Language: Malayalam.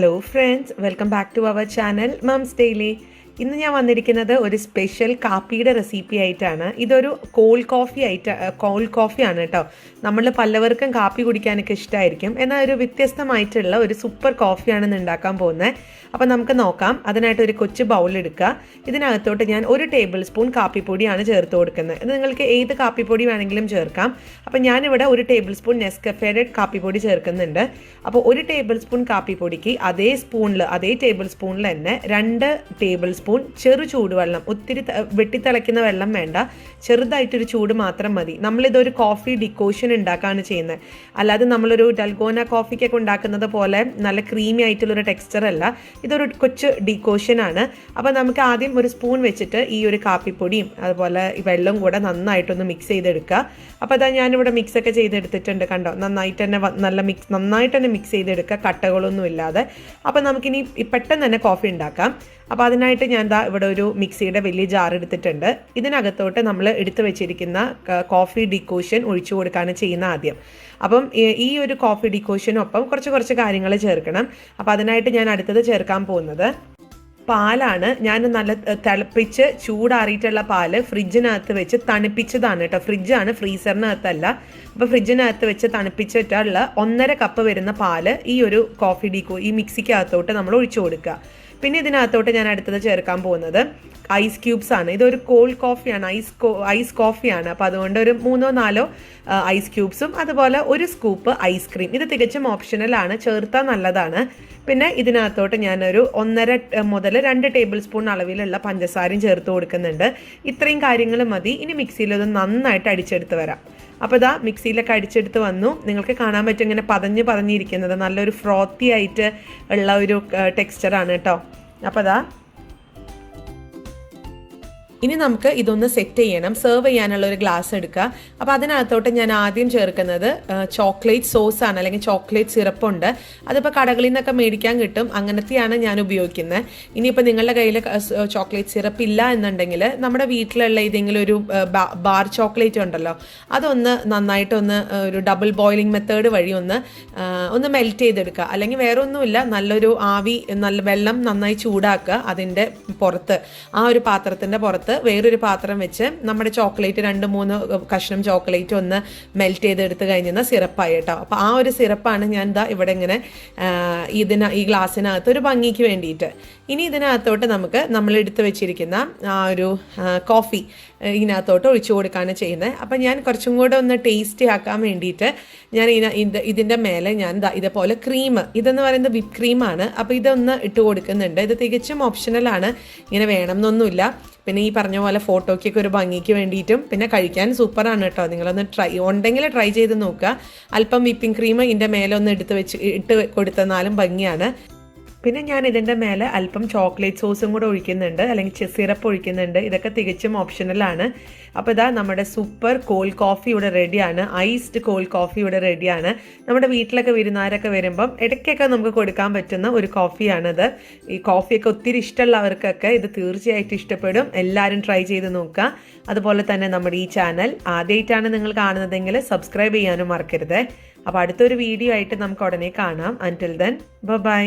Hello friends, welcome back to our channel Mums Daily. ഇന്ന് ഞാൻ വന്നിരിക്കുന്നത് ഒരു സ്പെഷ്യൽ കാപ്പിയുടെ റെസിപ്പി ആയിട്ടാണ്. ഇതൊരു കോൾഡ് കോഫിയാണ് കേട്ടോ. നമ്മൾ പലവർക്കും കാപ്പി കുടിക്കാനൊക്കെ ഇഷ്ടമായിരിക്കും. എന്നാൽ ഒരു വ്യത്യസ്തമായിട്ടുള്ള ഒരു സൂപ്പർ കോഫിയാണ് ഇന്ന് ഉണ്ടാക്കാൻ പോകുന്നത്. അപ്പോൾ നമുക്ക് നോക്കാം. അതിനായിട്ട് ഒരു കൊച്ചു ബൗൾ എടുക്കുക. ഇതിനകത്തോട്ട് ഞാൻ 1 ടേബിൾ സ്പൂൺ കാപ്പിപ്പൊടിയാണ് ചേർത്ത് കൊടുക്കുന്നത്. ഇത് നിങ്ങൾക്ക് ഏത് കാപ്പിപ്പൊടി വേണമെങ്കിലും ചേർക്കാം. അപ്പോൾ ഞാനിവിടെ 1 ടേബിൾ സ്പൂൺ നെസ്കഫേയുടെ കാപ്പിപ്പൊടി ചേർക്കുന്നുണ്ട്. അപ്പോൾ 1 ടേബിൾ സ്പൂൺ കാപ്പിപ്പൊടിക്ക് അതേ ടേബിൾ സ്പൂണിൽ തന്നെ 2 ടേബിൾ സ്പൂൺ ചെറു ചൂടുവെള്ളം, ഒത്തിരി വെട്ടിത്തിളയ്ക്കുന്ന വെള്ളം വേണ്ട, ചെറുതായിട്ടൊരു ചൂട് മാത്രം മതി. നമ്മളിതൊരു കോഫി ഡിക്കോഷൻ ഉണ്ടാക്കുകയാണ് ചെയ്യുന്നത്. അല്ലാതെ നമ്മളൊരു ഡൽഗോന കോഫിക്കൊക്കെ ഉണ്ടാക്കുന്നത് പോലെ നല്ല ക്രീമി ആയിട്ടുള്ളൊരു ടെക്സ്ചർ അല്ല. ഇതൊരു കൊച്ചു ഡിക്കോഷനാണ്. അപ്പോൾ നമുക്ക് ആദ്യം ഒരു സ്പൂൺ വെച്ചിട്ട് ഈ ഒരു കാപ്പിപ്പൊടിയും അതുപോലെ ഈ വെള്ളവും കൂടെ നന്നായിട്ടൊന്ന് മിക്സ് ചെയ്തെടുക്കുക. അപ്പോൾ അതാ ഞാനിവിടെ മിക്സൊക്കെ ചെയ്തെടുത്തിട്ടുണ്ട്. കണ്ടോ, നന്നായിട്ട് തന്നെ മിക്സ് ചെയ്തെടുക്കുക, കട്ടകളൊന്നും ഇല്ലാതെ. അപ്പോൾ നമുക്കിനി പെട്ടെന്ന് തന്നെ കോഫി ഉണ്ടാക്കാം. അപ്പോൾ അതിനായിട്ട് ഞാൻ ഇവിടെ ഒരു മിക്സിയുടെ വലിയ ജാർ എടുത്തിട്ടുണ്ട്. ഇതിനകത്തോട്ട് നമ്മൾ എടുത്തു വെച്ചിരിക്കുന്ന കോഫി ഡിക്കോഷൻ ഒഴിച്ചു കൊടുക്കുകയാണ് ചെയ്യുന്ന ആദ്യം. അപ്പം ഈ ഒരു കോഫി ഡിക്കോഷനൊപ്പം കുറച്ച് കാര്യങ്ങൾ ചേർക്കണം. അപ്പോൾ അതിനായിട്ട് ഞാൻ അടുത്തത് ചേർക്കാൻ പോകുന്നത് പാലാണ്. ഞാൻ നല്ല തിളപ്പിച്ച് ചൂടാറിയിട്ടുള്ള പാല് ഫ്രിഡ്ജിനകത്ത് വെച്ച് തണുപ്പിച്ചതാണ് കേട്ടോ. ഫ്രിഡ്ജാണ്, ഫ്രീസറിനകത്തല്ല. അപ്പോൾ ഫ്രിഡ്ജിനകത്ത് വെച്ച് തണുപ്പിച്ചിട്ടുള്ള 1.5 കപ്പ് വരുന്ന പാല് ഈ ഒരു ഈ മിക്സിക്കകത്തോട്ട് നമ്മൾ ഒഴിച്ചു കൊടുക്കുക. പിന്നെ ഇതിനകത്തോട്ട് ഞാൻ അടുത്തത് ചേർക്കാൻ പോകുന്നത് ഐസ് ക്യൂബ്സ് ആണ്. ഇതൊരു കോൾഡ് കോഫിയാണ്, ഐസ് കോഫിയാണ്. അപ്പോൾ അതുകൊണ്ട് ഒരു 3-4 ഐസ് ക്യൂബ്സും അതുപോലെ 1 സ്കൂപ്പ് ഐസ്ക്രീം. ഇത് തികച്ചും ഓപ്ഷണലാണ്, ചേർത്താൽ നല്ലതാണ്. പിന്നെ ഇതിനകത്തോട്ട് ഞാനൊരു 1.5 മുതൽ 2 ടേബിൾ സ്പൂൺ അളവിലുള്ള പഞ്ചസാരയും ചേർത്ത് കൊടുക്കുന്നുണ്ട്. ഇത്രയും കാര്യങ്ങൾ മതി. ഇനി മിക്സിയിലത് നന്നായിട്ട് അടിച്ചെടുത്ത് വരാം. അപ്പോൾ ഇതാ മിക്സിയിലൊക്കെ അടിച്ചെടുത്ത് വന്നു. നിങ്ങൾക്ക് കാണാൻ പറ്റും ഇങ്ങനെ പതഞ്ഞിരിക്കുന്നത്. നല്ലൊരു ഫ്രോത്തി ആയിട്ട് ഉള്ള ഒരു ടെക്സ്ചറാണ് കേട്ടോ. അപ്പോൾ ഇതാ ഇനി നമുക്ക് ഇതൊന്ന് സെറ്റ് ചെയ്യണം. സെർവ് ചെയ്യാനുള്ള ഒരു ഗ്ലാസ് എടുക്കുക. അപ്പോൾ അതിനകത്തോട്ട് ഞാൻ ആദ്യം ചേർക്കുന്നത് ചോക്ലേറ്റ് സോസാണ്, അല്ലെങ്കിൽ ചോക്ലേറ്റ് സിറപ്പുണ്ട്. അതിപ്പോൾ കടകളിൽ നിന്നൊക്കെ മേടിക്കാൻ കിട്ടും. അങ്ങനത്തെയാണ് ഞാൻ ഉപയോഗിക്കുന്നത്. ഇനിയിപ്പോൾ നിങ്ങളുടെ കയ്യിൽ ചോക്ലേറ്റ് സിറപ്പ് ഇല്ല എന്നുണ്ടെങ്കിൽ നമ്മുടെ വീട്ടിലുള്ള ഏതെങ്കിലും ഒരു ബാർ ചോക്ലേറ്റ് ഉണ്ടല്ലോ, അതൊന്ന് നന്നായിട്ടൊന്ന് ഒരു ഡബിൾ ബോയിലിംഗ് മെത്തേഡ് വഴി ഒന്ന് മെൽറ്റ് ചെയ്തെടുക്കുക. അല്ലെങ്കിൽ വേറെ ഒന്നുമില്ല, നല്ല വെള്ളം നന്നായി ചൂടാക്കുക. അതിൻ്റെ പുറത്ത്, ആ ഒരു പാത്രത്തിൻ്റെ പുറത്ത് വേറൊരു പാത്രം വെച്ച് നമ്മുടെ ചോക്ലേറ്റ് 2-3 കഷ്ണം ചോക്ലേറ്റ് ഒന്ന് മെൽറ്റ് ചെയ്തെടുത്ത് കഴിഞ്ഞാൽ സിറപ്പായി കേട്ടോ. അപ്പോൾ ആ ഒരു സിറപ്പാണ് ഞാൻ ഇവിടെ ഇങ്ങനെ ഈ ഗ്ലാസ്സിനകത്ത് ഒരു ഭംഗിക്ക് വേണ്ടിയിട്ട്. ഇനി ഇതിനകത്തോട്ട് നമ്മൾ എടുത്ത് വെച്ചിരിക്കുന്ന ആ ഒരു കോഫി ഇതിനകത്തോട്ട് ഒഴിച്ചു കൊടുക്കുകയാണ് ചെയ്യുന്നത്. അപ്പം ഞാൻ കുറച്ചും കൂടെ ഒന്ന് ടേസ്റ്റി ആക്കാൻ വേണ്ടിയിട്ട് ഞാൻ ഇതിൻ്റെ മേലെ ഞാൻ ഇതേപോലെ ഇതെന്ന് പറയുന്നത് വിപ്പ് ക്രീമാണ്. അപ്പോൾ ഇതൊന്ന് ഇട്ട് കൊടുക്കുന്നുണ്ട്. ഇത് തികച്ചും ഓപ്ഷണലാണ്, ഇങ്ങനെ വേണം എന്നൊന്നുമില്ല. പിന്നെ ഈ പറഞ്ഞ പോലെ ഫോട്ടോയ്ക്കൊക്കെ ഒരു ഭംഗിക്ക് വേണ്ടിയിട്ടും പിന്നെ കഴിക്കാൻ സൂപ്പറാണ് കേട്ടോ. നിങ്ങളൊന്ന് ട്രൈ ചെയ്ത് നോക്കുക. അല്പം വിപ്പിംഗ് ക്രീം ഇതിൻ്റെ മേലെ ഒന്ന് ഇട്ട് കൊടുത്തെന്നാലും ഭംഗിയാണ്. പിന്നെ ഞാൻ ഇതിൻ്റെ മേലെ അല്പം ചോക്ലേറ്റ് സോസും കൂടെ ഒഴിക്കുന്നുണ്ട്, അല്ലെങ്കിൽ സിറപ്പ് ഒഴിക്കുന്നുണ്ട്. ഇതൊക്കെ തികച്ചും ഓപ്ഷണലാണ്. അപ്പോൾ ഇതാ നമ്മുടെ സൂപ്പർ കോൾഡ് കോഫി ഇവിടെ റെഡിയാണ്. ഐസ്ഡ് കോൾഡ് കോഫി ഇവിടെ റെഡിയാണ്. നമ്മുടെ വീട്ടിലൊക്കെ വിരുന്നാരൊക്കെ വരുമ്പം ഇടയ്ക്കൊക്കെ നമുക്ക് കൊടുക്കാൻ പറ്റുന്ന ഒരു കോഫിയാണിത്. ഈ കോഫിയൊക്കെ ഒത്തിരി ഇഷ്ടമുള്ളവർക്കൊക്കെ ഇത് തീർച്ചയായിട്ടും ഇഷ്ടപ്പെടും. എല്ലാവരും ട്രൈ ചെയ്ത് നോക്കുക. അതുപോലെ തന്നെ നമ്മുടെ ഈ ചാനൽ ആദ്യമായിട്ടാണ് നിങ്ങൾ കാണുന്നതെങ്കിൽ സബ്സ്ക്രൈബ് ചെയ്യാനും മറക്കരുത്. അപ്പോൾ അടുത്തൊരു വീഡിയോ ആയിട്ട് നമുക്ക് ഉടനെ കാണാം. അൻറ്റിൽ ദെൻ ബൈ.